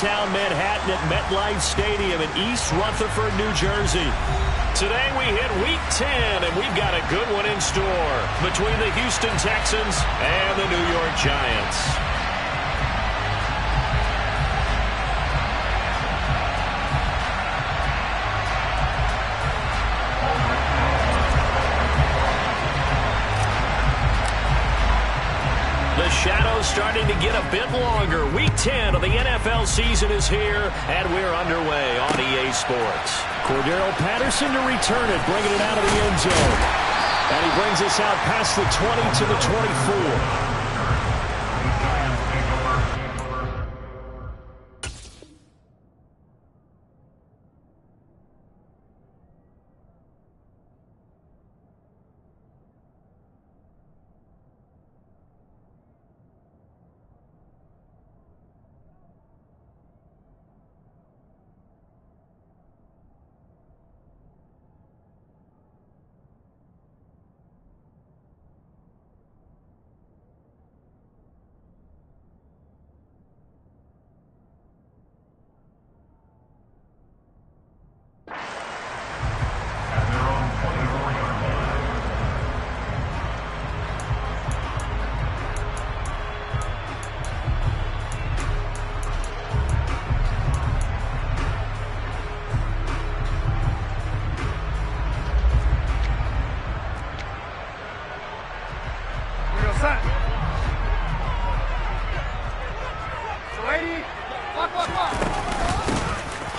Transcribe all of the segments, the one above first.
downtown Manhattan at MetLife Stadium in East Rutherford, New Jersey. Today we hit Week 10, and we've got a good one in store between the Houston Texans and the New York Giants. The shadow's starting to get a bit longer. Week 10 of the NFL season is here, and we're underway on EA Sports. Cordero Patterson to return it, bringing it out of the end zone. And he brings us out past the 20 to the 24.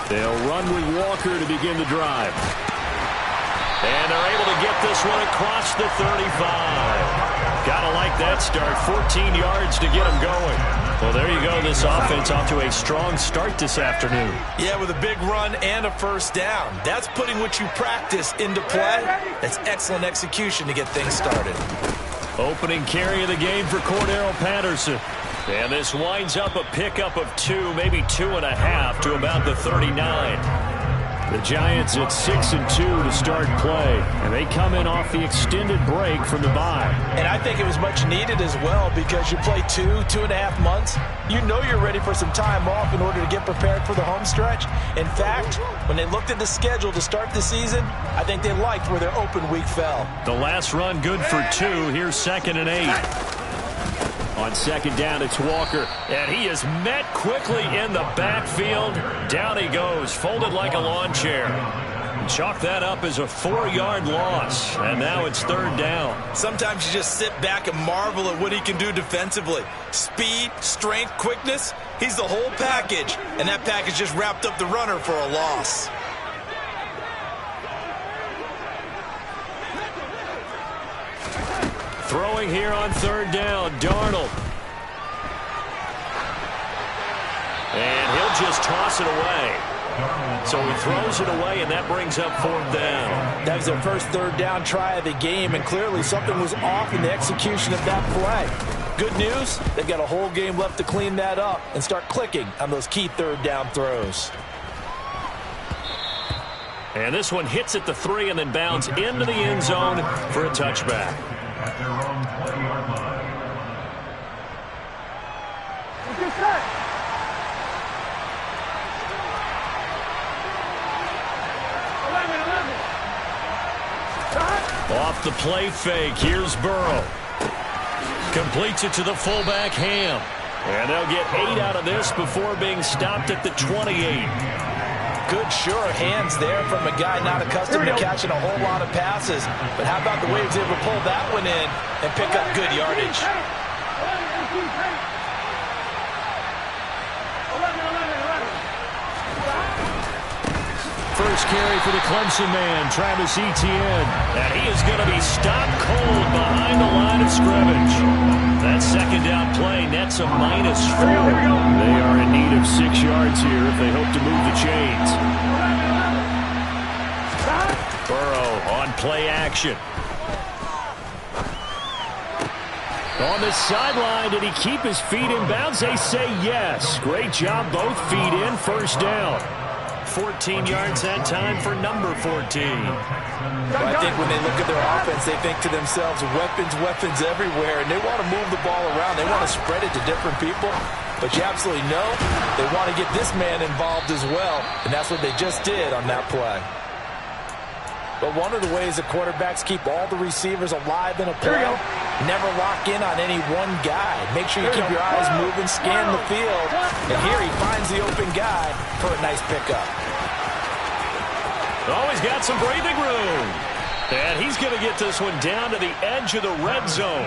They'll run with Walker to begin the drive. And they're able to get this one across the 35. Gotta like that start. 14 yards to get them going. Well, there you go. This offense off to a strong start this afternoon. Yeah, with a big run and a first down. That's putting what you practice into play. That's excellent execution to get things started. Opening carry of the game for Cordero Patterson. And this winds up a pickup of 2, maybe 2.5 to about the 39. The Giants at 6-2 to start play. And they come in off the extended break from the bye. And I think it was much needed as well because you play 2.5 months. You know you're ready for some time off in order to get prepared for the home stretch. In fact, when they looked at the schedule to start the season, I think they liked where their open week fell. The last run good for 2. Here's 2nd and 8. On second down, it's Walker, and he is met quickly in the backfield. Down he goes, folded like a lawn chair. Chalk that up as a 4-yard loss, and now it's 3rd down. Sometimes you just sit back and marvel at what he can do defensively. Speed, strength, quickness, he's the whole package, and that package just wrapped up the runner for a loss. Throwing here on 3rd down, Darnold. And he'll just toss it away. So he throws it away, and that brings up 4th down. That was their first 3rd down try of the game, and clearly something was off in the execution of that play. Good news, they've got a whole game left to clean that up and start clicking on those key 3rd down throws. And this one hits at the 3 and then bounds into the end zone for a touchback. At their own 20-yard line. Off the play fake, here's Burrow. Completes it to the fullback, Ham. And they'll get 8 out of this before being stopped at the 28. Good, sure hands there from a guy not accustomed to catching a whole lot of passes. But how about the way he was able to pull that one in and pick up good yardage? First carry for the Clemson man, Travis Etienne. And he is going to be stopped cold behind the line of scrimmage. That second down play nets a -4. They are in need of 6 yards here if they hope to move the chains. Burrow on play action. On the sideline, did he keep his feet in bounds? They say yes. Great job, both feet in, 1st down. 14 yards that time for number 14. Well, I think when they look at their offense, they think to themselves, weapons, weapons everywhere, and they want to move the ball around. They want to spread it to different people. but you absolutely know they want to get this man involved as well, and that's what they just did on that play. But one of the ways that quarterbacks keep all the receivers alive in a play, never lock in on any one guy. Make sure you keep your eyes moving, scan the field, and here he finds the open guy for a nice pickup. Oh, he's got some breathing room. And he's going to get this one down to the edge of the red zone.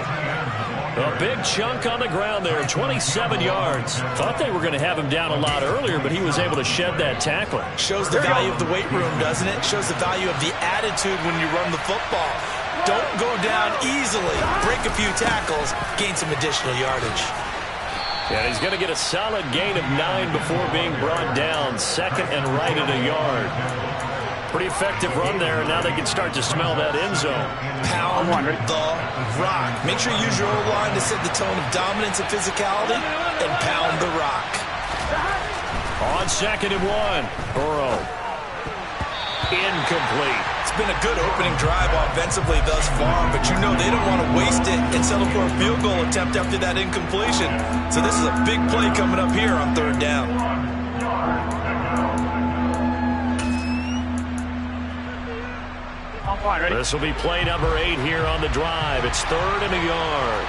A big chunk on the ground there, 27 yards. Thought they were going to have him down a lot earlier, but he was able to shed that tackle. Shows the value of the weight room, doesn't it? Shows the value of the attitude when you run the football. Don't go down easily. Break a few tackles, gain some additional yardage. And he's going to get a solid gain of 9 before being brought down. Second and right at a yard. Pretty effective run there, and now they can start to smell that end zone. Pound the rock. Make sure you use your O-line to set the tone of dominance and physicality, and pound the rock. On second and 1, Burrow. Incomplete. It's been a good opening drive offensively thus far, but you know they don't want to waste it and settle for a field goal attempt after that incompletion. So this is a big play coming up here on third down. This will be play number 8 here on the drive. It's third and a yard.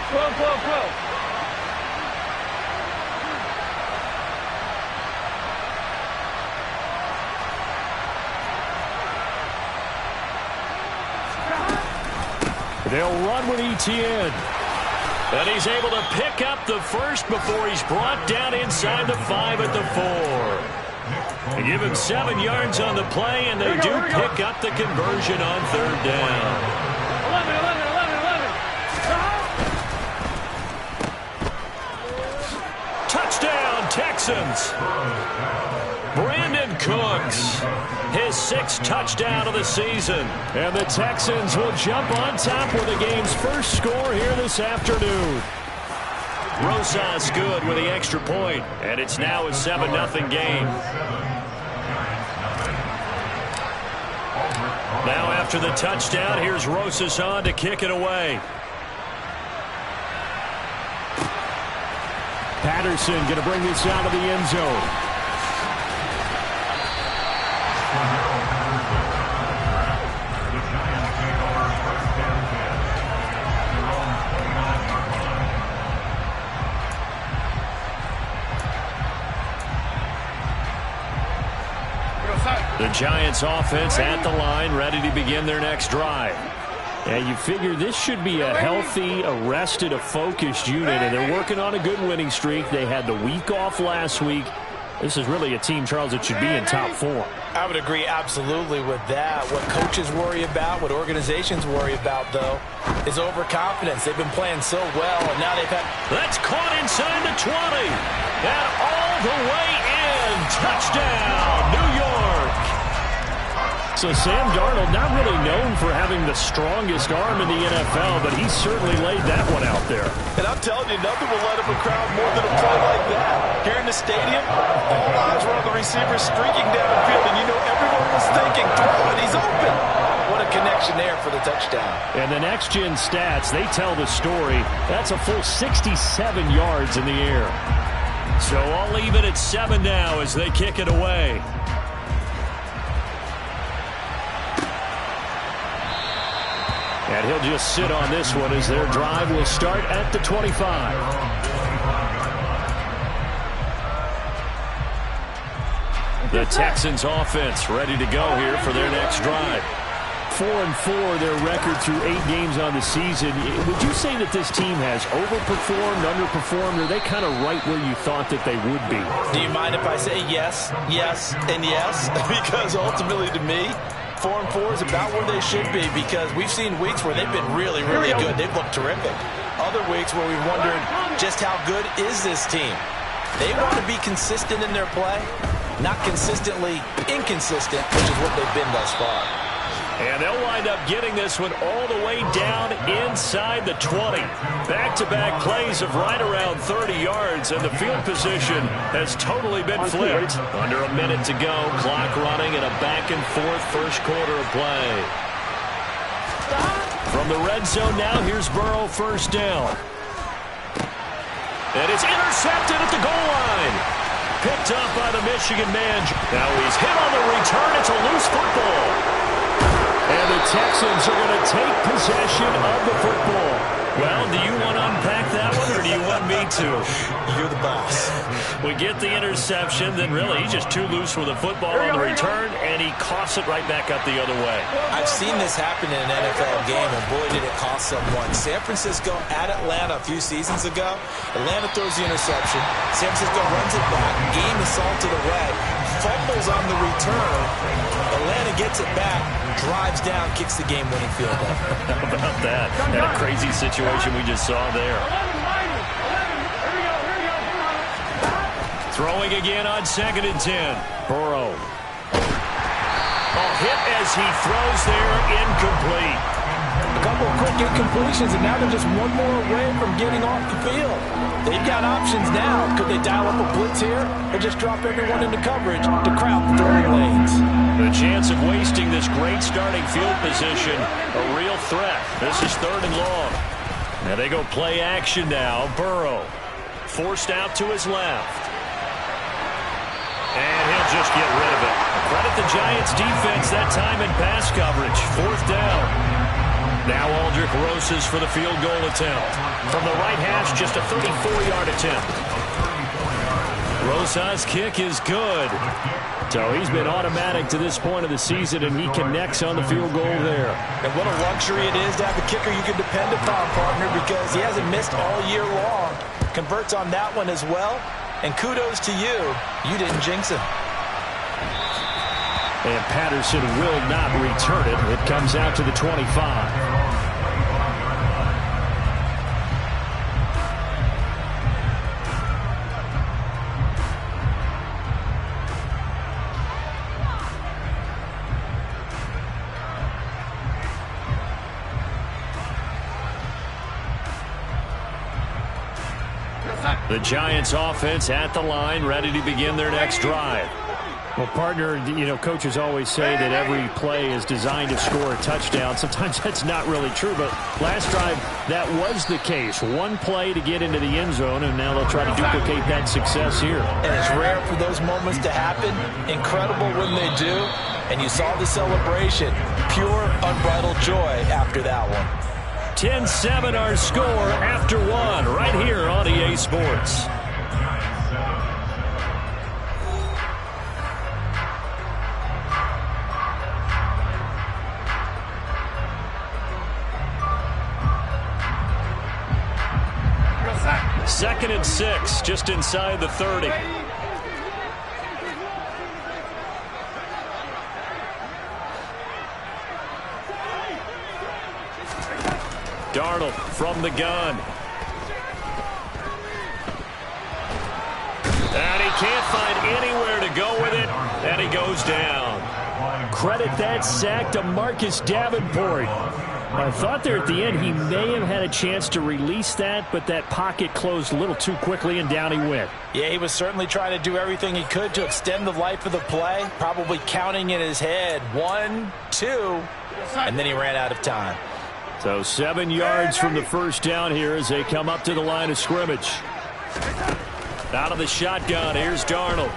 They'll run with Etienne. And he's able to pick up the first before he's brought down inside the 5 at the 4. They give him 7 yards on the play, and they do pick up the conversion on third down. 11. Touchdown, Texans. Brandon Cooks, his 6th touchdown of the season. And the Texans will jump on top with the game's first score here this afternoon. Rosas good with the extra point, and it's now a 7-0 game. Now after the touchdown, here's Rosas on to kick it away. Patterson going to bring this out of the end zone. The Giants offense at the line, ready to begin their next drive. And you figure this should be a healthy, a rested, a focused unit, and they're working on a good winning streak. They had the week off last week. This is really a team, Charles, that should be in top 4. I would agree absolutely with that. What coaches worry about, what organizations worry about, though, is overconfidence. They've been playing so well, and now they've had... That's caught inside the 20. And all the way in. Touchdown, New York. So Sam Darnold, not really known for having the strongest arm in the NFL, but he certainly laid that one out there. And I'm telling you, nothing will let up a crowd more than a play like that. Here in the stadium, all eyes were on the receiver streaking down the field, and you know everyone was thinking, throw it, he's open. What a connection there for the touchdown. And the next-gen stats, they tell the story. That's a full 67 yards in the air. So I'll leave it at 7 now as they kick it away. And he'll just sit on this one as their drive will start at the 25. The Texans offense ready to go here for their next drive. 4-4 their record through 8 games on the season. Would you say that this team has overperformed, underperformed, or are they kind of right where you thought that they would be? Do you mind if I say yes, yes, and yes? Because ultimately to me, 4-4 is about where they should be, because we've seen weeks where they've been really, really good. They've looked terrific. Other weeks where we've wondered just how good is this team. They want to be consistent in their play, not consistently inconsistent, which is what they've been thus far. And they'll wind up getting this one all the way down inside the 20. Back-to-back plays of right around 30 yards, and the field position has totally been flipped. Under a minute to go, clock running, and a back-and-forth first quarter of play. From the red zone now, here's Burrow first down. And it's intercepted at the goal line. Picked up by the Michigan man. Now he's hit on the return. It's a loose football. And the Texans are going to take possession of the football. Well, do you want to unpack that one, or do you want me to? You're the boss. We get the interception, then really he's just too loose with the football on the return, and he coughs it right back up the other way. I've seen this happen in an NFL game, and boy, did it cost someone. San Francisco at Atlanta a few seasons ago. Atlanta throws the interception. San Francisco runs it back. Game is salted away. Fumbles on the return. Atlanta gets it back, drives down, kicks the game-winning field goal. How about that? And a crazy situation we just saw there. Throwing again on 2nd and 10. Burrow. Hit as he throws there, incomplete. A couple of quick incompletions, and now they're just one more away from getting off the field. They've got options now. Could they dial up a blitz here, or just drop everyone into coverage to crowd the throwing lanes? The chance of wasting this great starting field position, a real threat. This is 3rd and long. Now they go play action now. Burrow forced out to his left. And he'll just get rid of it. Credit the Giants defense that time in pass coverage. 4th down. Now Aldrich Rosas for the field goal attempt. From the right hash, just a 34-yard attempt. Rosas' kick is good. So he's been automatic to this point of the season, and he connects on the field goal there. And what a luxury it is to have a kicker you can depend upon, partner, because he hasn't missed all year long. Converts on that one as well. And kudos to you. You didn't jinx him. And Patterson will not return it. It comes out to the 25. The Giants offense at the line, ready to begin their next drive. Well, partner, you know, coaches always say that every play is designed to score a touchdown. Sometimes that's not really true, but last drive, that was the case. One play to get into the end zone, and now they'll try to duplicate that success here. And it's rare for those moments to happen. Incredible when they do. And you saw the celebration. Pure, unbridled joy after that one. 10-7 our score after one right here on EA Sports. Second and 6, just inside the 30. Darnold from the gun. And he can't find anywhere to go with it, and he goes down. Credit that sack to Marcus Davenport. I thought there at the end he may have had a chance to release that, but that pocket closed a little too quickly, and down he went. Yeah, he was certainly trying to do everything he could to extend the life of the play, probably counting in his head 1, 2, and then he ran out of time. So 7 yards from the first down here as they come up to the line of scrimmage. Out of the shotgun, here's Darnold.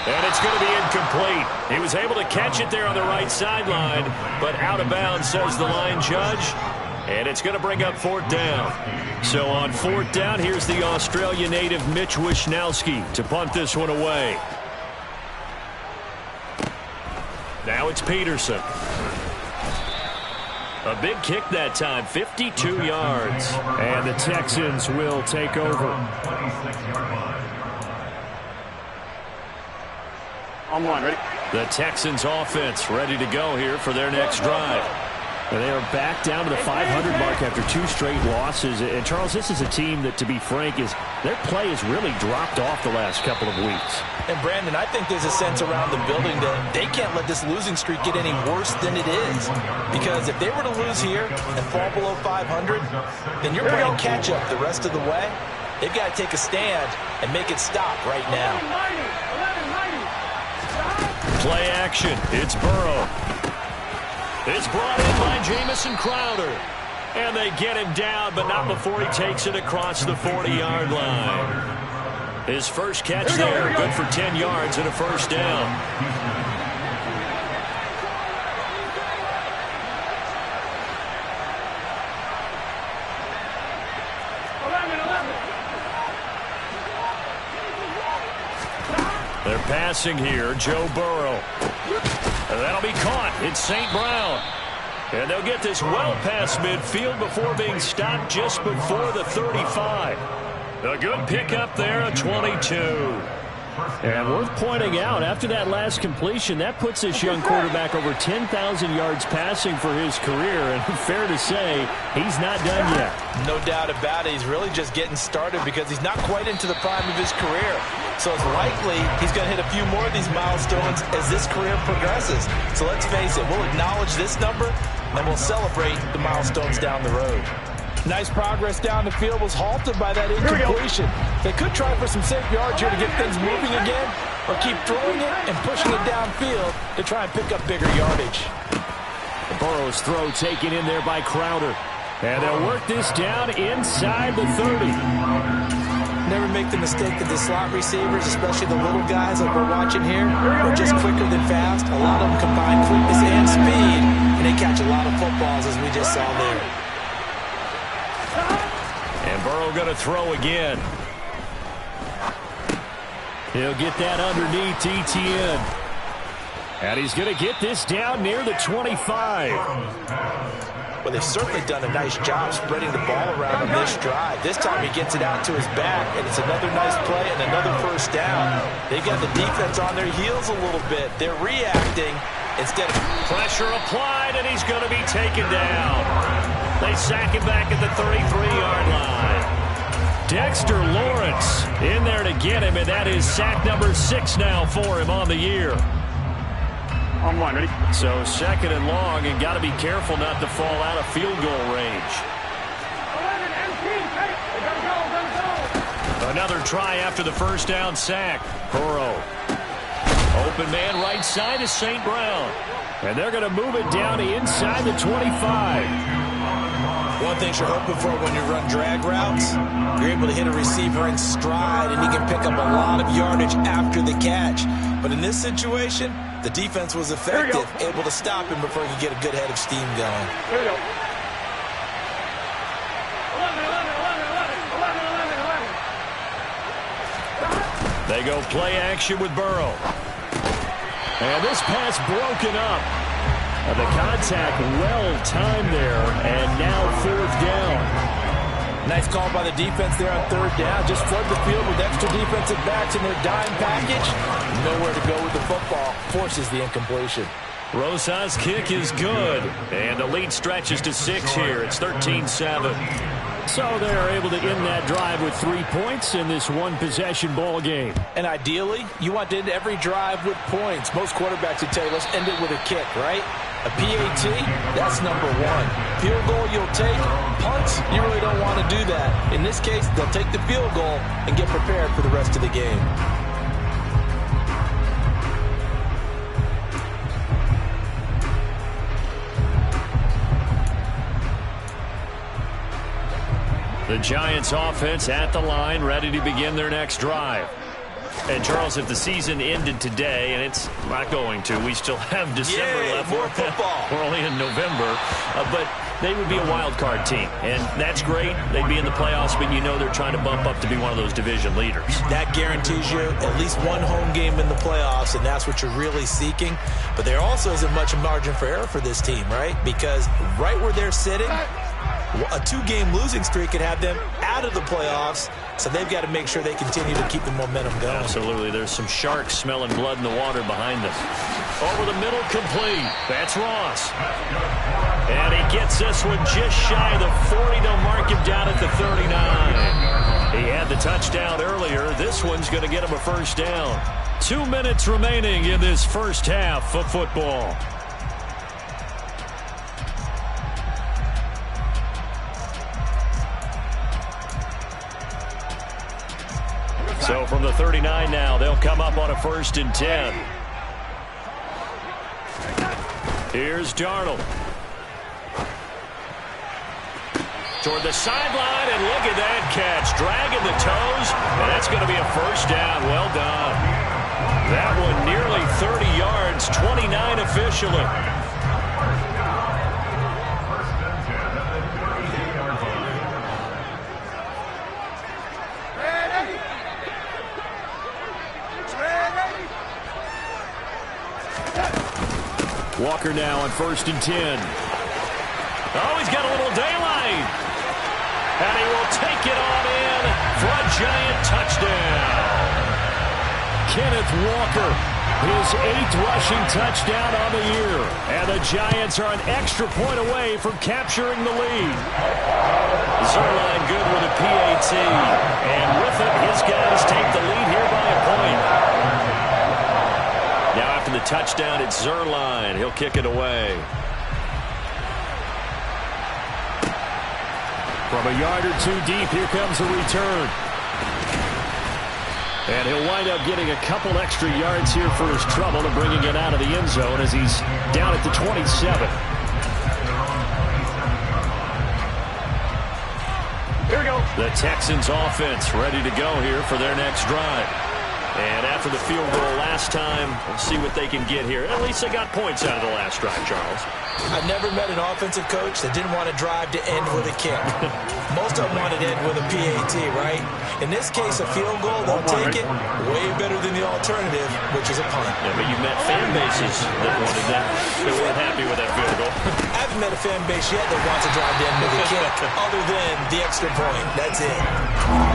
And it's going to be incomplete. He was able to catch it there on the right sideline, but out of bounds, says the line judge. And it's going to bring up 4th down. So on 4th down, here's the Australia native Mitch Wishnowsky to punt this one away. Now it's Peterson. A big kick that time, 52 yards. And the Texans will take over. On one, ready? The Texans offense ready to go here for their next drive. And they are back down to the 500 mark after 2 straight losses. And, Charles, this is a team that, to be frank, their play has really dropped off the last couple of weeks. And, Brandon, I think there's a sense around the building that they can't let this losing streak get any worse than it is. Because if they were to lose here and fall below 500, then you're playing catch-up the rest of the way. They've got to take a stand and make it stop right now. Play action. It's Burrow. It's brought in by Jamison Crowder. And they get him down, but not before he takes it across the 40-yard line. His first catch there, good for 10 yards and a first down. They're passing here, Joe Burrow. And that'll be caught. It's St. Brown. And they'll get this well past midfield before being stopped just before the 35. A good pickup there, a 22. And worth pointing out, after that last completion, that puts this young quarterback over 10,000 yards passing for his career. And fair to say, he's not done yet. No doubt about it. He's really just getting started because he's not quite into the prime of his career. So it's likely he's going to hit a few more of these milestones as this career progresses. So let's face it, we'll acknowledge this number and we'll celebrate the milestones down the road. Nice progress down the field, was halted by that incompletion. They could try for some safe yards here to get things moving again, or keep throwing it and pushing it downfield to try and pick up bigger yardage. Burrow's throw taken in there by Crowder. And they'll work this down inside the 30. Never make the mistake that the slot receivers, especially the little guys like we're watching here, are just quicker than fast. A lot of them combine quickness and speed, and they catch a lot of footballs, as we just saw there. And Burrow going to throw again. He'll get that underneath Etienne. And he's going to get this down near the 25. Well, they've certainly done a nice job spreading the ball around on this drive. This time he gets it out to his back, and it's another nice play and another first down. They've got the defense on their heels a little bit. They're reacting instead of... Pressure applied, and he's going to be taken down. They sack him back at the 33-yard line. Dexter Lawrence in there to get him, and that is sack number 6 now for him on the year. On one, ready? So second and long, and got to be careful not to fall out of field goal range. Another try after the first down sack. Burrow. Open man right side is St. Brown. And they're going to move it down to inside the 25. One thing you're hoping for when you run drag routes, you're able to hit a receiver in stride, and he can pick up a lot of yardage after the catch. But in this situation, the defense was effective, able to stop him before he could get a good head of steam going. There we go. 11. They go play action with Burrow. And this pass broken up. The contact well-timed there, and now 4th down. Nice call by the defense there on 3rd down. Just flood the field with extra defensive backs in their dime package. Nowhere to go with the football. Forces the incompletion. Rosas' kick is good, and the lead stretches to 6 here. It's 13-7. So they're able to end that drive with 3 points in this one-possession ball game. And ideally, you want to end every drive with points. Most quarterbacks would tell you, let's end it with a kick, right? A PAT, that's number 1. Field goal you'll take. Punts, you really don't want to do that. In this case, they'll take the field goal and get prepared for the rest of the game. The Giants offense at the line, ready to begin their next drive. And, Charles, if the season ended today, and it's not going to, we still have December left. More football. We're only in November. But they would be a wild card team. And that's great. They'd be in the playoffs, but you know they're trying to bump up to be one of those division leaders. That guarantees you at least one home game in the playoffs, and that's what you're really seeking. But there also isn't much margin for error for this team, right? Because right where they're sitting, a 2-game losing streak could have them out of the playoffs, so they've got to make sure they continue to keep the momentum going. Absolutely. There's some sharks smelling blood in the water behind them. Over the middle, complete. That's Ross. And he gets this one just shy of the 40. They'll mark him down at the 39. He had the touchdown earlier. This one's going to get him a first down. 2 minutes remaining in this first half of football. So from the 39 now, they'll come up on a 1st and 10. Here's Darnold. toward the sideline, and look at that catch. Dragging the toes, and that's going to be a first down. Well done. That one nearly 30 yards, 29 officially. Walker now on 1st and 10. Oh, he's got a little daylight. And he will take it on in for a Giant touchdown. Kenneth Walker, his 8th rushing touchdown on the year. And the Giants are an extra point away from capturing the lead. Zerline good with a PAT. And with it, his guys take the lead here by a point. Now after the touchdown, it's Zerline. He'll kick it away. From a yard or two deep, here comes a return. And he'll wind up getting a couple extra yards here for his trouble and bringing it out of the end zone as he's down at the 27. Here we go. The Texans offense ready to go here for their next drive. And after the field goal last time, we'll see what they can get here. At least they got points out of the last drive, Charles. I've never met an offensive coach that didn't want to drive to end with a kick. Most of them wanted to end with a PAT, right? In this case, a field goal, they'll take it way better than the alternative, which is a punt. Yeah, but you met fan bases that wanted that. They weren't happy with that field goal. I haven't met a fan base yet that wants to drive to end with a kick, other than the extra point. That's it.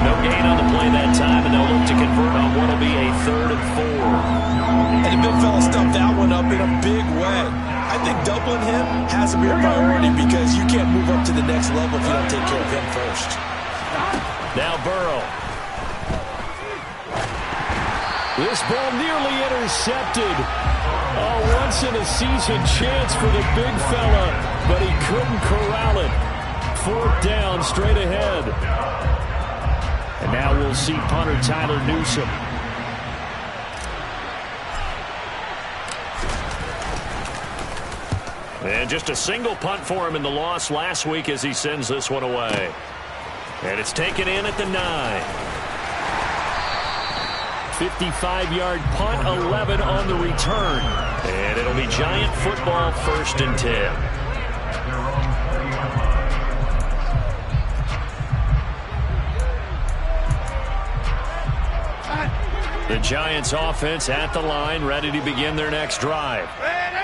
No gain on the play that time, and they'll look to convert on what will be a 3rd and 4. And the big fella stuffed that one up in a big way. I think doubling him has to be a priority because you can't move up to the next level if you don't take care of him first. Now Burrow. This ball nearly intercepted. A once-in-a-season chance for the big fella, but he couldn't corral it. 4th down straight ahead. And now we'll see punter Tyler Newsome. And just a single punt for him in the loss last week as he sends this one away. And it's taken in at the 9. 55-yard punt, 11 on the return. And it'll be Giant football, 1st and 10. The Giants offense at the line, ready to begin their next drive.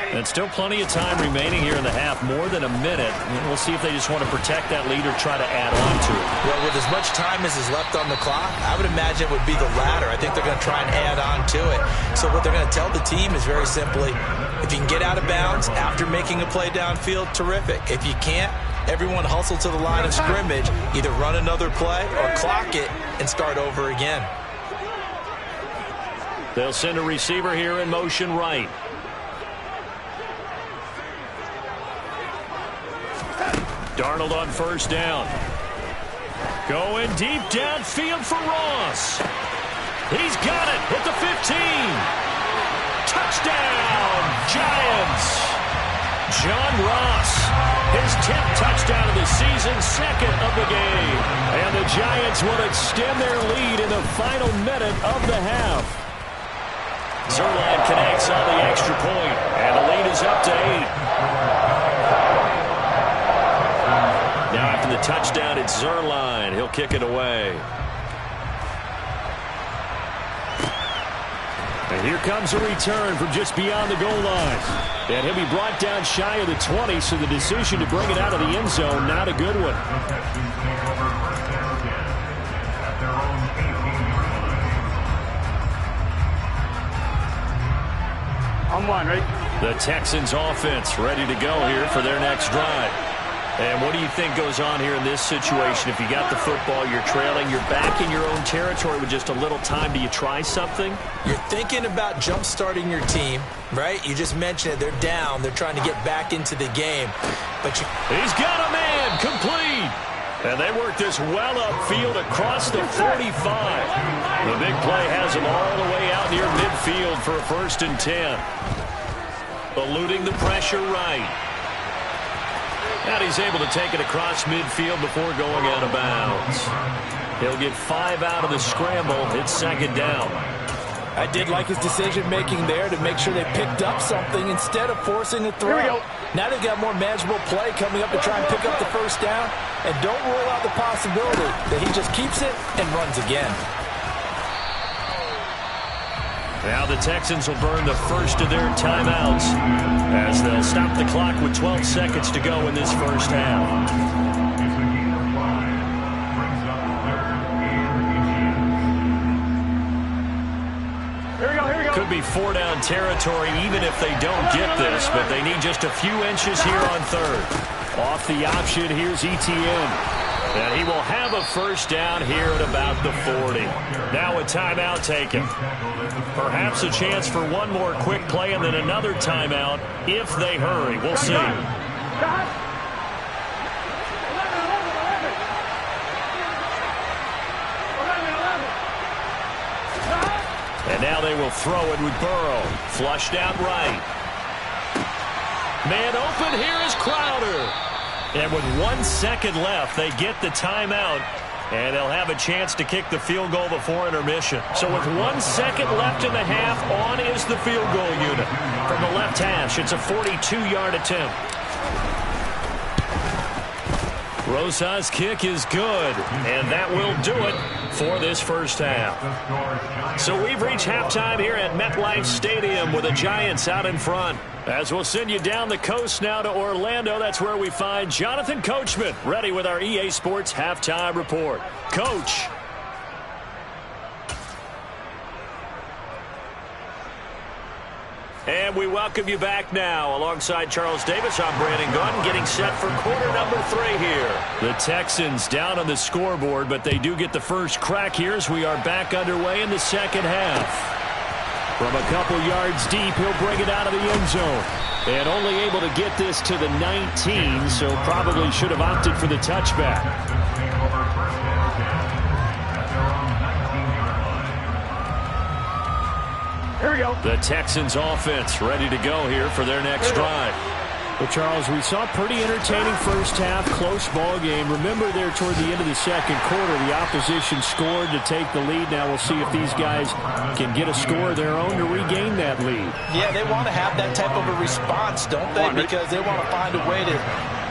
And still plenty of time remaining here in the half, more than a minute. And we'll see if they just want to protect that lead or try to add on to it. Well, with as much time as is left on the clock, I would imagine it would be the latter. I think they're going to try and add on to it. So what they're going to tell the team is very simply, if you can get out of bounds after making a play downfield, terrific. If you can't, everyone hustle to the line of scrimmage, either run another play or clock it and start over again. They'll send a receiver here in motion right. Darnold on 1st down. Going deep downfield for Ross. He's got it at the 15. Touchdown, Giants. John Ross, his 10th touchdown of the season, 2nd of the game. And the Giants will extend their lead in the final minute of the half. Zerline connects on the extra point, and the lead is up to 8. Now after the touchdown, it's Zerline. He'll kick it away. And here comes a return from just beyond the goal line. And he'll be brought down shy of the 20, so the decision to bring it out of the end zone, not a good one. On 1, ready? The Texans offense ready to go here for their next drive. And what do you think goes on here in this situation? If you got the football, you're trailing, you're back in your own territory with just a little time. Do you try something? You're thinking about jump-starting your team, right? You just mentioned it. They're down. They're trying to get back into the game. But he's got a man complete. And they work this well upfield across the 45. The big play has him all the way out near midfield for a 1st and 10. Eluding the pressure right. And he's able to take it across midfield before going out of bounds. He'll get 5 out of the scramble. It's second down. I did like his decision-making there to make sure they picked up something instead of forcing a throw. Here we go. Now they've got more manageable play coming up to try and pick up the first down. And don't rule out the possibility that he just keeps it and runs again. Now the Texans will burn the first of their timeouts as they'll stop the clock with 12 seconds to go in this first half. Could be 4-down territory even if they don't get this, but they need just a few inches here on third. Off the option, here's ETN. And he will have a first down here at about the 40. Now a timeout taken. Perhaps a chance for one more quick play and then another timeout if they hurry. We'll see. And now they will throw it with Burrow. Flushed out right. Man open, here is Crowder. And with 1 second left, they get the timeout. And they'll have a chance to kick the field goal before intermission. So with 1 second left in the half, on is the field goal unit. From the left hash, it's a 42-yard attempt. Rosa's kick is good, and that will do it for this first half. So we've reached halftime here at MetLife Stadium with the Giants out in front. As we'll send you down the coast now to Orlando, that's where we find Jonathan Coachman ready with our EA Sports Halftime Report. Coach. And we welcome you back now. Alongside Charles Davis, I'm Brandon Gaudin, getting set for quarter number 3 here. The Texans down on the scoreboard, but they do get the first crack here as we are back underway in the second half. From a couple yards deep, he'll bring it out of the end zone. And only able to get this to the 19, so probably should have opted for the touchback. Here we go. The Texans offense ready to go here for their next drive. Well, Charles, we saw a pretty entertaining first half, close ball game. Remember there toward the end of the second quarter, the opposition scored to take the lead. Now we'll see if these guys can get a score of their own to regain that lead. Yeah, they want to have that type of a response, don't they? Because they want to find a way to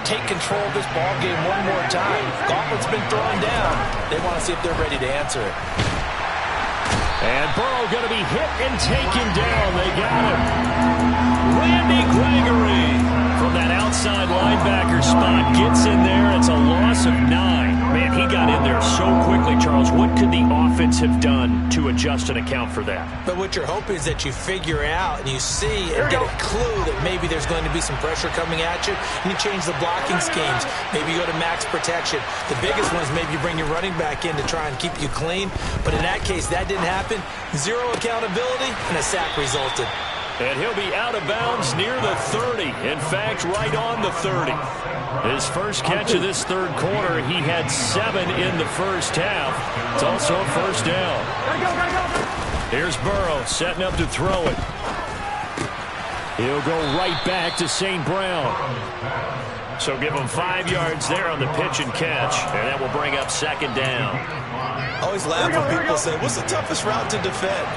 take control of this ball game one more time. Gauntlet's been thrown down. They want to see if they're ready to answer it. And Burrow going to be hit and taken down. They got him. Randy Gregory from that outside linebacker spot gets in there. It's a loss of 9. Man, he got in there so quickly, Charles. What could the offense have done to adjust and account for that? But what you're hoping is that you figure out and you see and get a clue that maybe there's going to be some pressure coming at you, and you change the blocking schemes. Maybe you go to max protection. The biggest one is maybe you bring your running back in to try and keep you clean. But in that case, that didn't happen. 0 accountability, and a sack resulted. And he'll be out of bounds near the 30. In fact, right on the 30. His first catch of this third quarter, he had 7 in the first half. It's also a first down. Here's Burrow setting up to throw it. He'll go right back to St. Brown. So give him 5 yards there on the pitch and catch, and that will bring up second down. I always laugh when people say, what's the toughest route to defend?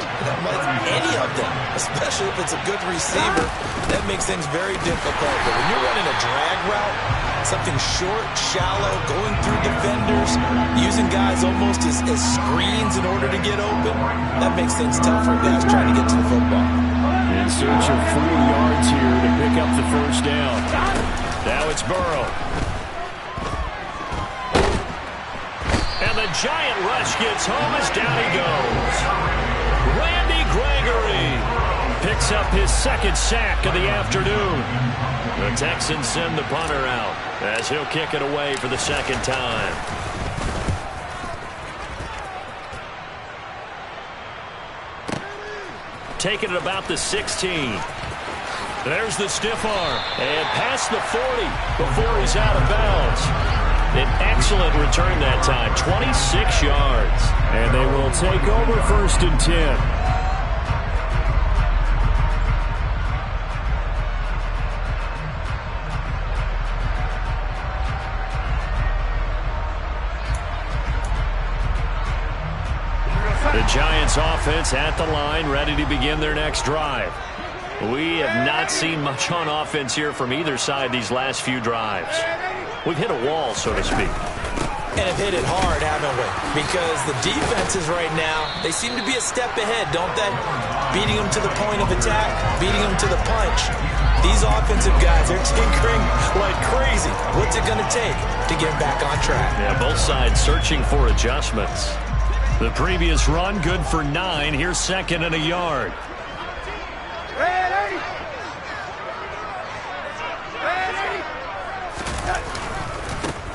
Any of them, especially if it's a good receiver, that makes things very difficult. But when you're running a drag route, something short, shallow, going through defenders, using guys almost as screens in order to get open, that makes things tough for guys trying to get to the football. In search of 4 yards here to pick up the first down. Now it's Burrow. And the giant rush gets home as down he goes. Randy Gregory picks up his second sack of the afternoon. The Texans send the punter out as he'll kick it away for the second time. Taking it about the 16. There's the stiff arm. And past the 40 before he's out of bounds. An excellent return that time, 26 yards. And they will take over 1st and 10. units at the line, ready to begin their next drive. We have not seen much on offense here from either side these last few drives. We've hit a wall, so to speak. And have hit it hard, haven't we? Because the defenses right now, they seem to be a step ahead, don't they? Beating them to the point of attack, beating them to the punch. These offensive guys, they're tinkering like crazy. What's it going to take to get back on track? Yeah, both sides searching for adjustments. The previous run, good for 9. Here's 2nd and a yard.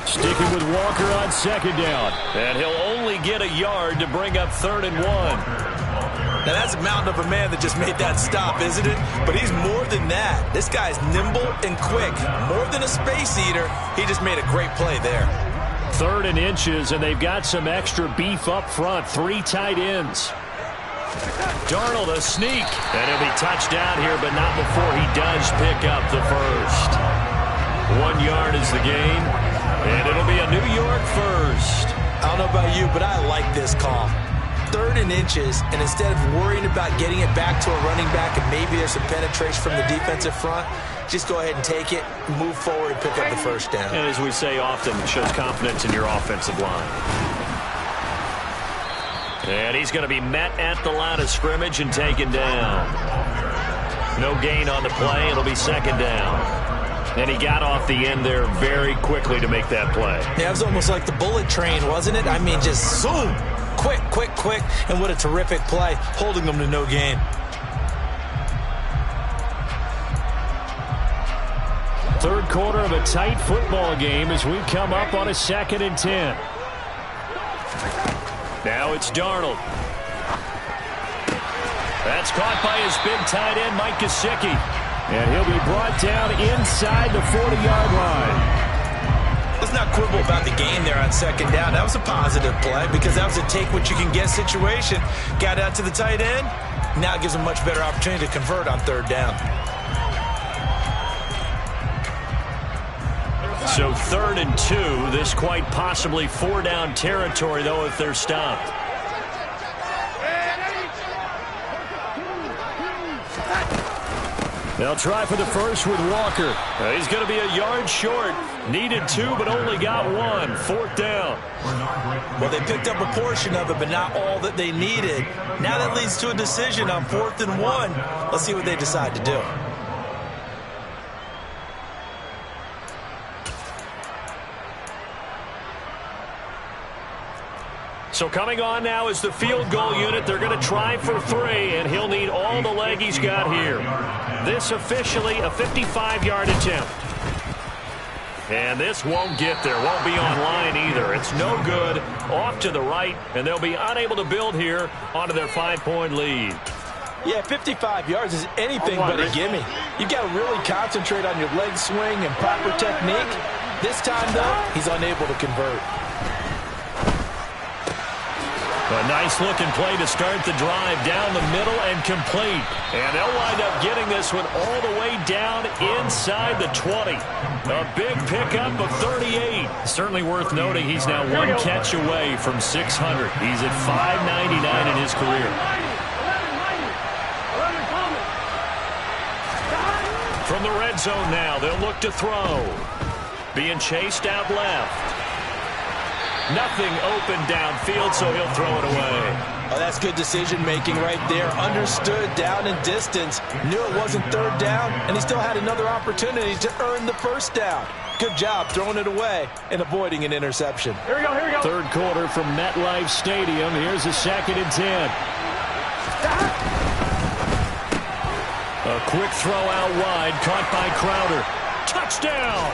Sticking with Walker on 2nd down. And he'll only get a yard to bring up 3rd and 1. Now, that's a mountain of a man that just made that stop, isn't it? But he's more than that. This guy's nimble and quick. More than a space eater, he just made a great play there. 3rd and inches, and they've got some extra beef up front. 3 tight ends. Darnold a sneak. And he'll be touched down here, but not before he does pick up the first. 1 yard is the gain. And it'll be a New York first. I don't know about you, but I like this call. 3rd and inches, and instead of worrying about getting it back to a running back and maybe there's some penetration from the defensive front, just go ahead and take it, move forward, and pick up the first down. And as we say often, it shows confidence in your offensive line. And he's going to be met at the line of scrimmage and taken down. No gain on the play. It'll be 2nd down. And he got off the end there very quickly to make that play. Yeah, it was almost like the bullet train, wasn't it? I mean, just zoom. Quick, quick, quick. And what a terrific play, holding them to no gain. Third quarter of a tight football game as we come up on a 2nd and 10. Now it's Darnold. That's caught by his big tight end, Mike Gesicki. And he'll be brought down inside the 40-yard line. Let's not quibble about the gain there on 2nd down. That was a positive play because that was a take-what-you-can-get situation. Got out to the tight end. Now it gives him much better opportunity to convert on 3rd down. So 3rd and 2. This quite possibly 4-down territory, though, if they're stopped. They'll try for the first with Walker. He's going to be a yard short. Needed 2, but only got 1. 4th down. Well, they picked up a portion of it, but not all that they needed. Now that leads to a decision on 4th and 1. Let's see what they decide to do. So coming on now is the field goal unit. They're going to try for 3, and he'll need all the leg he's got here. This officially a 55-yard attempt. And this won't get there. Won't be on line either. It's no good. Off to the right, and they'll be unable to build here onto their 5-point lead. Yeah, 55 yards is anything but a gimme. You've got to really concentrate on your leg swing and proper technique. This time, though, he's unable to convert. A nice-looking play to start the drive down the middle and complete. And they'll wind up getting this one all the way down inside the 20. A big pickup of 38. Certainly worth noting he's now 1 catch away from 600. He's at 599 in his career. From the red zone now, they'll look to throw. Being chased out left. Nothing open downfield, so he'll throw it away. Oh, that's good decision-making right there. Understood down and distance. Knew it wasn't 3rd down, and he still had another opportunity to earn the 1st down. Good job throwing it away and avoiding an interception. Here we go, here we go. Third quarter from MetLife Stadium. Here's a 2nd and 10. A quick throw out wide, caught by Crowder. Touchdown!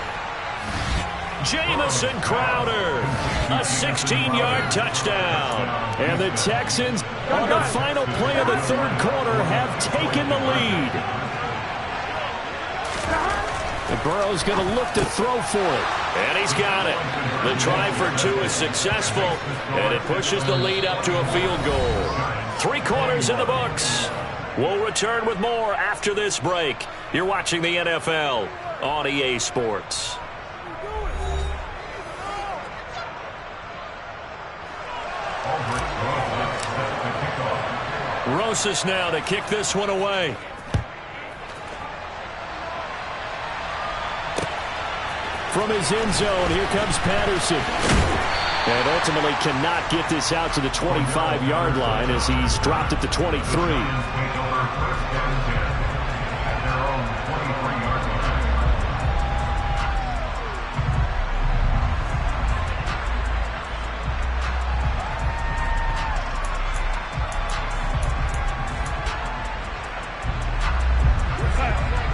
Jamison Crowder, a 16-yard touchdown. And the Texans, on the final play of the 3rd quarter, have taken the lead. And Burrow's going to look to throw for it. And he's got it. The try for 2 is successful, and it pushes the lead up to a field goal. 3 quarters in the books. We'll return with more after this break. You're watching the NFL on EA Sports. Rosas now to kick this one away. From his end zone, here comes Patterson. And ultimately cannot get this out to the 25-yard line as he's dropped at the 23.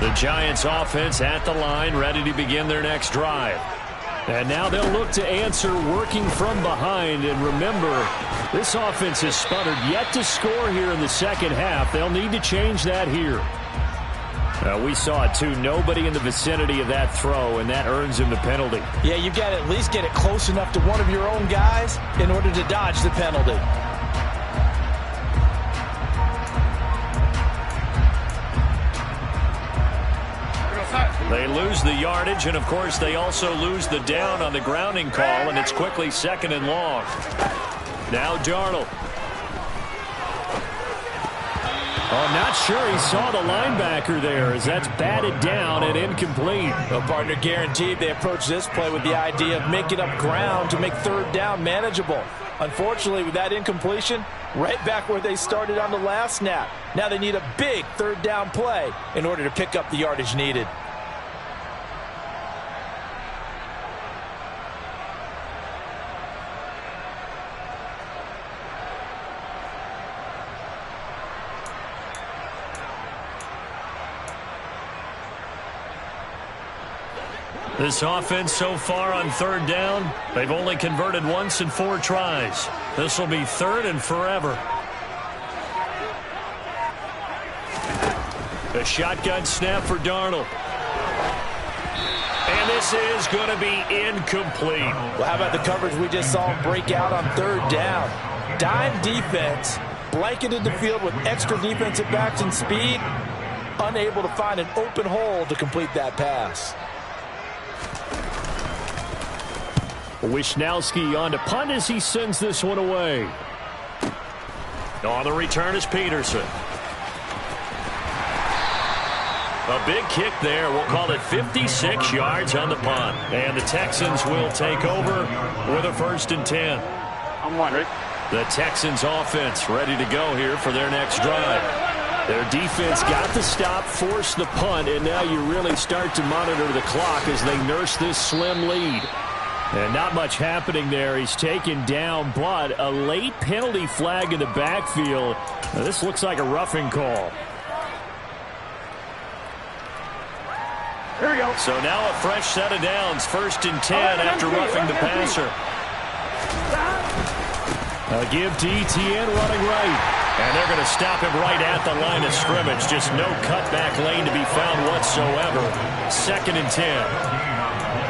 The Giants offense at the line, ready to begin their next drive. And now they'll look to answer working from behind. And remember, this offense has sputtered yet to score here in the second half. They'll need to change that here. We saw it too. Nobody in the vicinity of that throw, and that earns him the penalty. Yeah, you've got to at least get it close enough to one of your own guys in order to dodge the penalty. They lose the yardage, and of course they also lose the down on the grounding call, and it's quickly 2nd and long. Now Darnold. Oh, I'm not sure he saw the linebacker there as that's batted down and incomplete. Well, partner, guaranteed they approach this play with the idea of making up ground to make 3rd down manageable. Unfortunately, with that incompletion, right back where they started on the last snap. Now they need a big 3rd down play in order to pick up the yardage needed. This offense so far on 3rd down, they've only converted once in 4 tries. This will be 3rd and forever. A shotgun snap for Darnold. And this is going to be incomplete. Well, how about the coverage we just saw him break out on 3rd down? Dime defense, blanketed the field with extra defensive backs and speed, unable to find an open hole to complete that pass. Wishnowski on to punt as he sends this one away. On the return is Peterson. A big kick there. We'll call it 56 yards on the punt. And the Texans will take over with a 1st and 10. I'm one, right? The Texans offense ready to go here for their next drive. Their defense got the stop, forced the punt, and now you really start to monitor the clock as they nurse this slim lead. And not much happening there. He's taken down, but a late penalty flag in the backfield. Now, this looks like a roughing call. Here we go. So now a fresh set of downs. 1st and 10 after roughing the passer. A give to Etienne running right. And they're going to stop him right at the line of scrimmage. Just no cutback lane to be found whatsoever. 2nd and 10.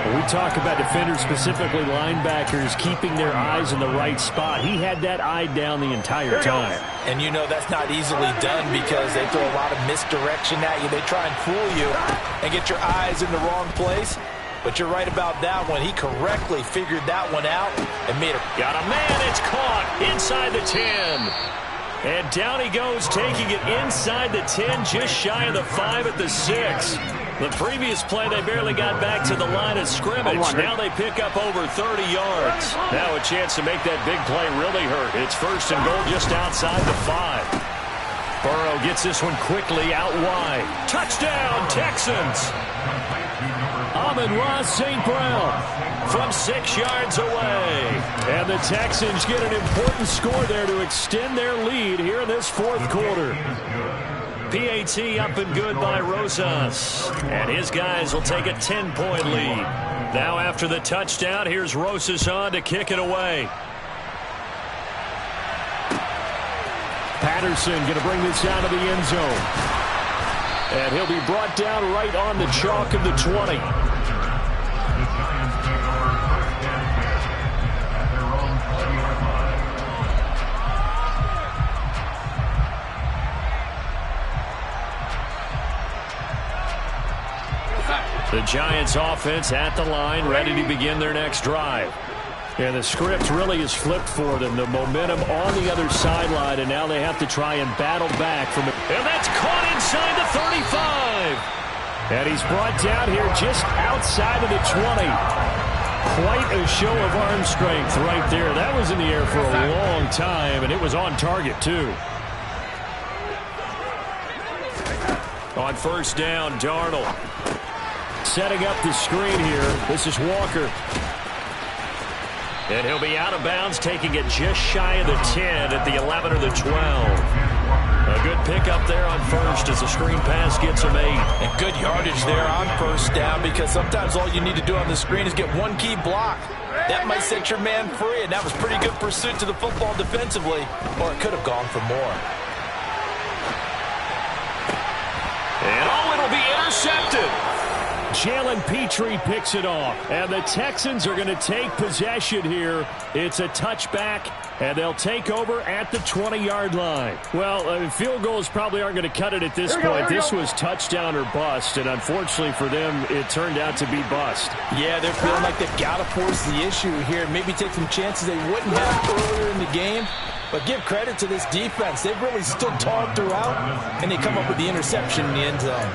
We talk about defenders, specifically linebackers, keeping their eyes in the right spot. He had that eye down the entire time. And you know that's not easily done because they throw a lot of misdirection at you. They try and fool you and get your eyes in the wrong place. But you're right about that one. He correctly figured that one out and made it. Got a man. It's caught inside the 10. And down he goes, taking it inside the 10, just shy of the 5 at the 6. The previous play, they barely got back to the line of scrimmage. Now they pick up over 30 yards. Now a chance to make that big play really hurt. It's 1st and goal just outside the 5. Burrow gets this one quickly out wide. Touchdown, Texans! Amon-Ra St. Brown from 6 yards away. And the Texans get an important score there to extend their lead here in this 4th quarter. PAT up and good by Rosas. And his guys will take a 10-point lead. Now after the touchdown, here's Rosas on to kick it away. Patterson going to bring this out of the end zone. And he'll be brought down right on the chalk of the 20. The Giants offense at the line, ready to begin their next drive. And the script really is flipped for them. The momentum on the other sideline, and now they have to try and battle back from it. And that's caught inside the 35. And he's brought down here just outside of the 20. Quite a show of arm strength right there. That was in the air for a long time, and it was on target, too. On first down, Darnold. Setting up the screen here. This is Walker. And he'll be out of bounds, taking it just shy of the 10 at the 11 or the 12. A good pickup there on first as the screen pass gets him 8. And good yardage there on first down, because sometimes all you need to do on the screen is get one key block. That might set your man free, and that was pretty good pursuit to the football defensively, or it could have gone for more. And it'll be intercepted. Jalen Petrie picks it off, and the Texans are going to take possession here. It's a touchback, and they'll take over at the 20-yard line. Well, field goals probably aren't going to cut it at this point. This was touchdown or bust, and unfortunately for them, it turned out to be bust. Yeah, they're feeling like they've got to force the issue here, maybe take some chances they wouldn't have earlier in the game. But give credit to this defense. They've really stood tall throughout, and they come up with the interception in the end zone.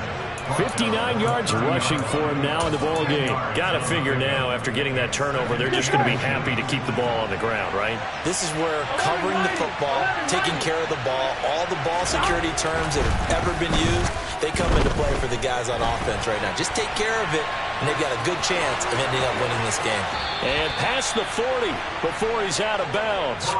59 yards rushing for him now in the ball game. Got to figure now, after getting that turnover, they're just going to be happy to keep the ball on the ground, right? This is where covering the football, taking care of the ball, all the ball security terms that have ever been used, they come into play for the guys on offense right now. Just take care of it, and they've got a good chance of ending up winning this game. And past the 40 before he's out of bounds.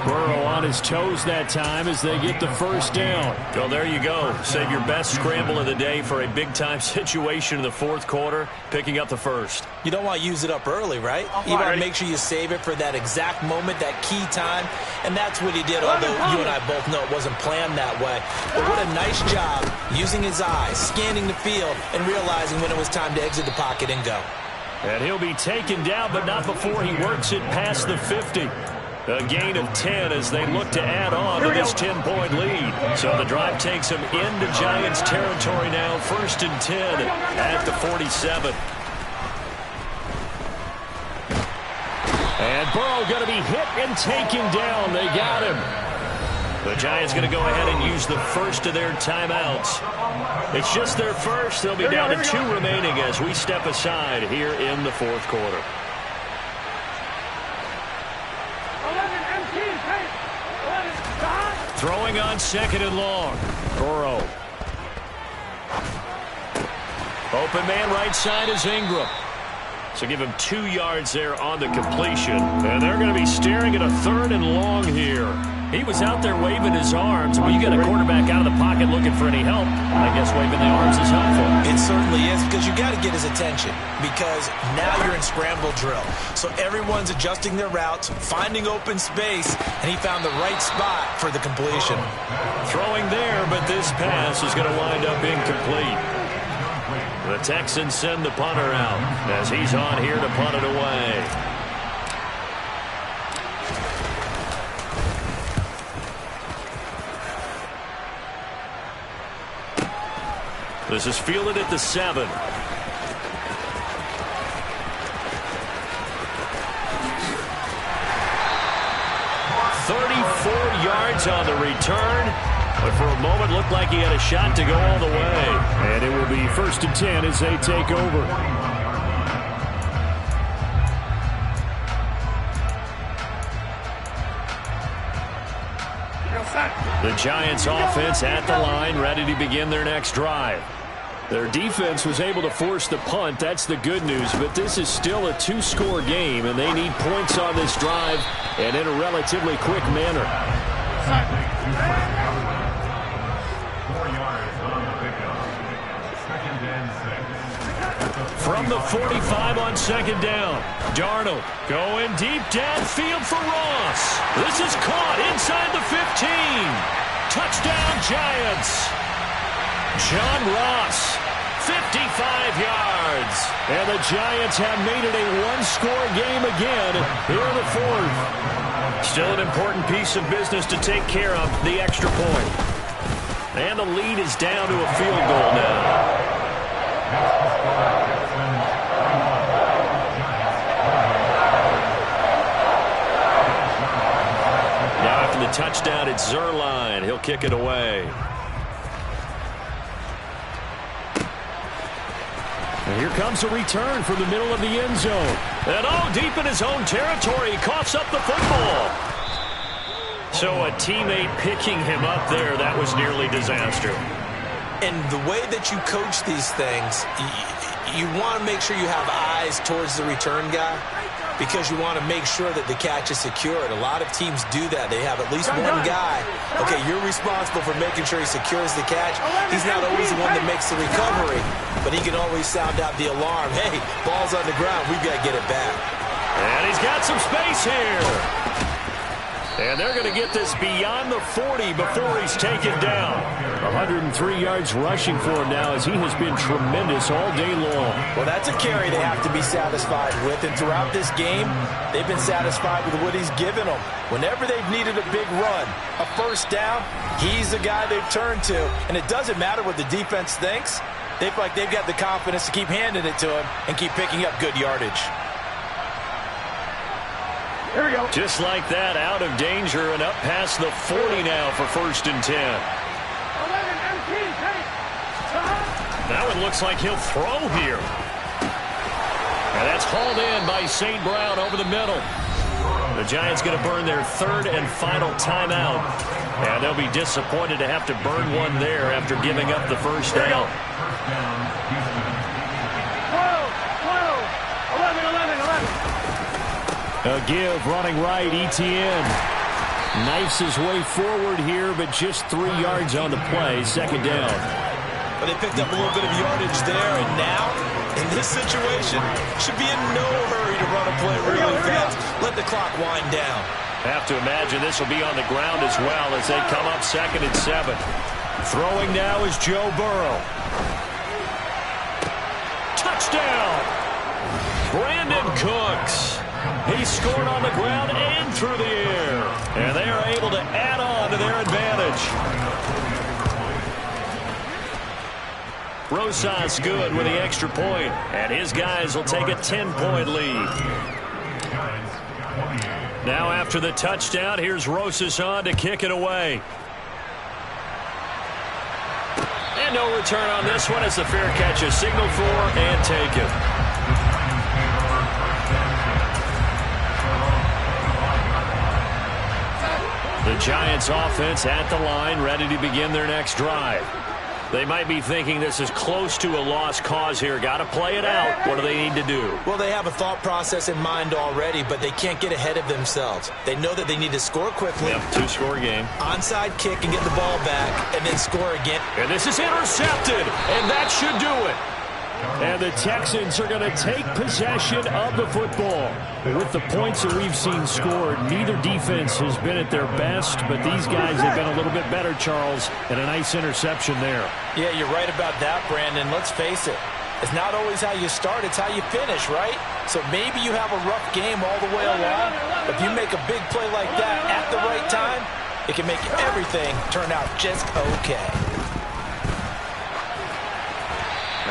Burrow on his toes that time as they get the first down. Well, there you go. Save your best scramble of the day for a big-time situation in the fourth quarter, picking up the first. You don't want to use it up early, right? You want to make sure you save it for that exact moment, that key time, and that's what he did, although you and I both know it wasn't planned that way. But what a nice job using his eyes, scanning the field, and realizing when it was time to exit the pocket and go. And he'll be taken down, but not before he works it past the 50. A gain of 10 as they look to add on to this 10-point lead. So the drive takes them into Giants territory now, 1st and 10 at the 47. And Burrow going to be hit and taken down. They got him. The Giants going to go ahead and use the first of their timeouts. It's just their first. They'll be down to 2 remaining as we step aside here in the fourth quarter. Throwing on 2nd and long. Burrow. Open man right side is Ingram. So give him 2 yards there on the completion. And they're going to be staring at a 3rd and long here. He was out there waving his arms. When you get a quarterback out of the pocket looking for any help, I guess waving the arms is helpful. It certainly is, because you got to get his attention, because now you're in scramble drill. So everyone's adjusting their routes, finding open space, and he found the right spot for the completion. Throwing there, but this pass is going to wind up incomplete. The Texans send the punter out as he's on here to punt it away. This is fielded at the 7. 34 yards on the return. But for a moment, looked like he had a shot to go all the way. And it will be 1st and 10 as they take over. The Giants offense at the line, ready to begin their next drive. Their defense was able to force the punt. That's the good news. But this is still a 2-score game, and they need points on this drive and in a relatively quick manner. 4 yards on the pickup. 2nd and 6. From the 45 on 2nd down. Darnold going deep downfield for Ross. This is caught inside the 15. Touchdown Giants. John Ross, 55 yards. And the Giants have made it a 1-score game again here in the 4th. Still an important piece of business to take care of, the extra point. And the lead is down to a field goal now. touchdown, it's Zerline. He'll kick it away. And here comes a return from the middle of the end zone. And deep in his own territory, he coughs up the football. So a teammate picking him up there, that was nearly disaster. And the way that you coach these things, you want to make sure you have eyes towards the return guy because you want to make sure that the catch is secured. A lot of teams do that. They have at least one guy. Okay, you're responsible for making sure he secures the catch. He's not always the one that makes the recovery, but he can always sound out the alarm. Hey, ball's on the ground. We've got to get it back. And he's got some space here. And they're going to get this beyond the 40 before he's taken down. 103 yards rushing for him now as he has been tremendous all day long. Well, that's a carry they have to be satisfied with. And throughout this game, they've been satisfied with what he's given them. Whenever they've needed a big run, a first down, he's the guy they've turned to. And it doesn't matter what the defense thinks. They feel like they've got the confidence to keep handing it to him and keep picking up good yardage. Here we go. Just like that, out of danger and up past the 40 now for 1st and 10. 11, 18, take. That one looks like he'll throw here. And that's hauled in by St. Brown over the middle. The Giants going to burn their 3rd and final timeout. And they'll be disappointed to have to burn one there after giving up the first down. 12, 11, 11. A give running right, Etienne. Knifes his way forward here, but just 3 yards on the play. 2nd down. But they picked up a little bit of yardage there, and now, in this situation, should be in no hurry to run a play really fast. Let the clock wind down. Have to imagine this will be on the ground as well as they come up 2nd and 7. Throwing now is Joe Burrow. Touchdown! Brandon Cooks. He scored on the ground and through the air. And they are able to add on to their advantage. Rosas good with the extra point, and his guys will take a 10-point lead. Now after the touchdown, here's Rosas on to kick it away. And no return on this one as the fair catch is signaled for and taken. The Giants offense at the line, ready to begin their next drive. They might be thinking this is close to a lost cause here. Got to play it out. What do they need to do? Well, they have a thought process in mind already, but they can't get ahead of themselves. They know that they need to score quickly. Yep, 2-score game. Onside kick and get the ball back, and then score again. And this is intercepted, and that should do it. And the Texans are going to take possession of the football. With the points that we've seen scored, neither defense has been at their best, but these guys have been a little bit better, Charles, and a nice interception there. Yeah, you're right about that, Brandon. Let's face it. It's not always how you start, it's how you finish, right? So maybe you have a rough game all the way along, but if you make a big play like that at the right time, it can make everything turn out just okay.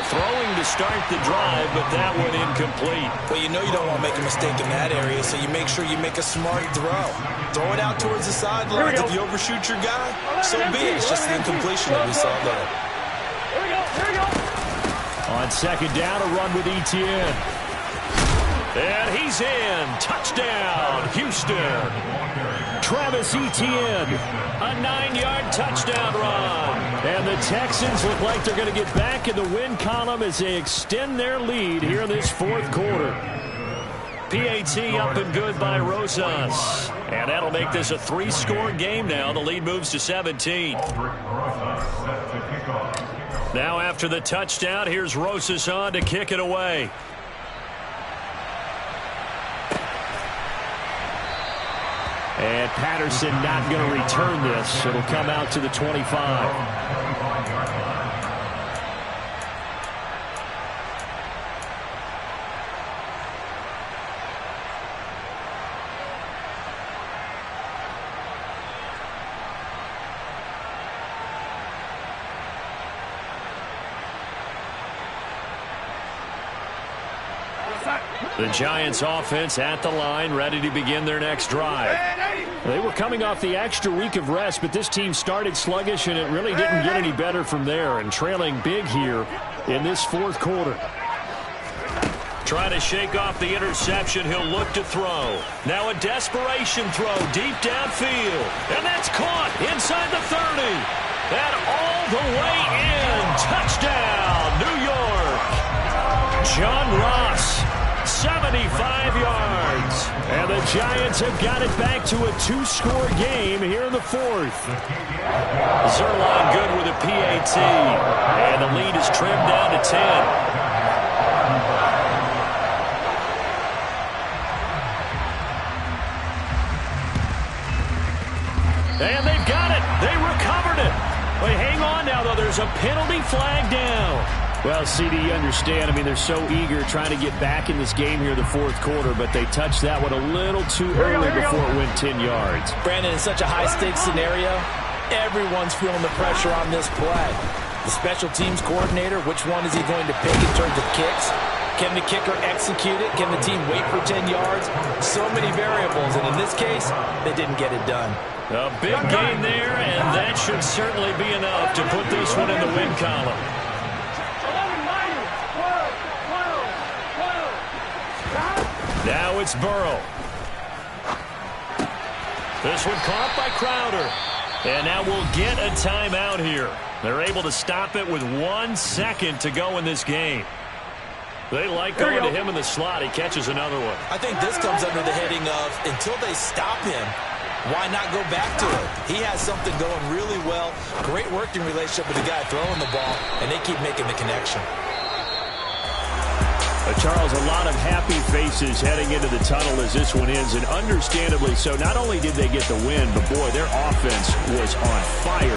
Throwing to start the drive, but that one incomplete. Well, you know you don't want to make a mistake in that area, so you make sure you make a smart throw. Throw it out towards the sidelines. If you overshoot your guy, so be it. It's just the incompletion that we saw there. Here we go. Here we go. On 2nd down, a run with Etienne. And he's in. Touchdown, Houston. Travis Etienne, a 9-yard touchdown run. And the Texans look like they're going to get back in the win column as they extend their lead here in this 4th quarter. PAT up and good by Rosas. And that'll make this a 3-score game now. The lead moves to 17. Now after the touchdown, here's Rosas on to kick it away. And Patterson not going to return this. It'll come out to the 25. The Giants offense at the line, ready to begin their next drive. They were coming off the extra week of rest, but this team started sluggish, and it really didn't get any better from there, and trailing big here in this fourth quarter. Trying to shake off the interception. He'll look to throw. Now a desperation throw deep downfield. And that's caught inside the 30. And all the way in. Touchdown, New York. John Ross, 75 yards. And the Giants have got it back to a 2-score game here in the fourth. Zerline good with a PAT. And the lead is trimmed down to 10. And they've got it. They recovered it. But hang on now, though. There's a penalty flag down. Well, CD, you understand. I mean, they're so eager trying to get back in this game here in the fourth quarter, but they touched that one a little too early before it went 10 yards. Brandon, in such a high-stakes scenario, everyone's feeling the pressure on this play. The special teams coordinator, which one is he going to pick in terms of kicks? Can the kicker execute it? Can the team wait for 10 yards? So many variables, and in this case, they didn't get it done. A big gain there, and that should certainly be enough to put this one in the win column. Now it's Burrow. This one caught by Crowder. And now we'll get a timeout here. They're able to stop it with 1 second to go in this game. They like going to him in the slot. He catches another one. I think this comes under the heading of until they stop him, why not go back to it? He has something going really well. Great working relationship with the guy throwing the ball, and they keep making the connection. Charles, a lot of happy faces heading into the tunnel as this one ends, and understandably so. Not only did they get the win, but, boy, their offense was on fire.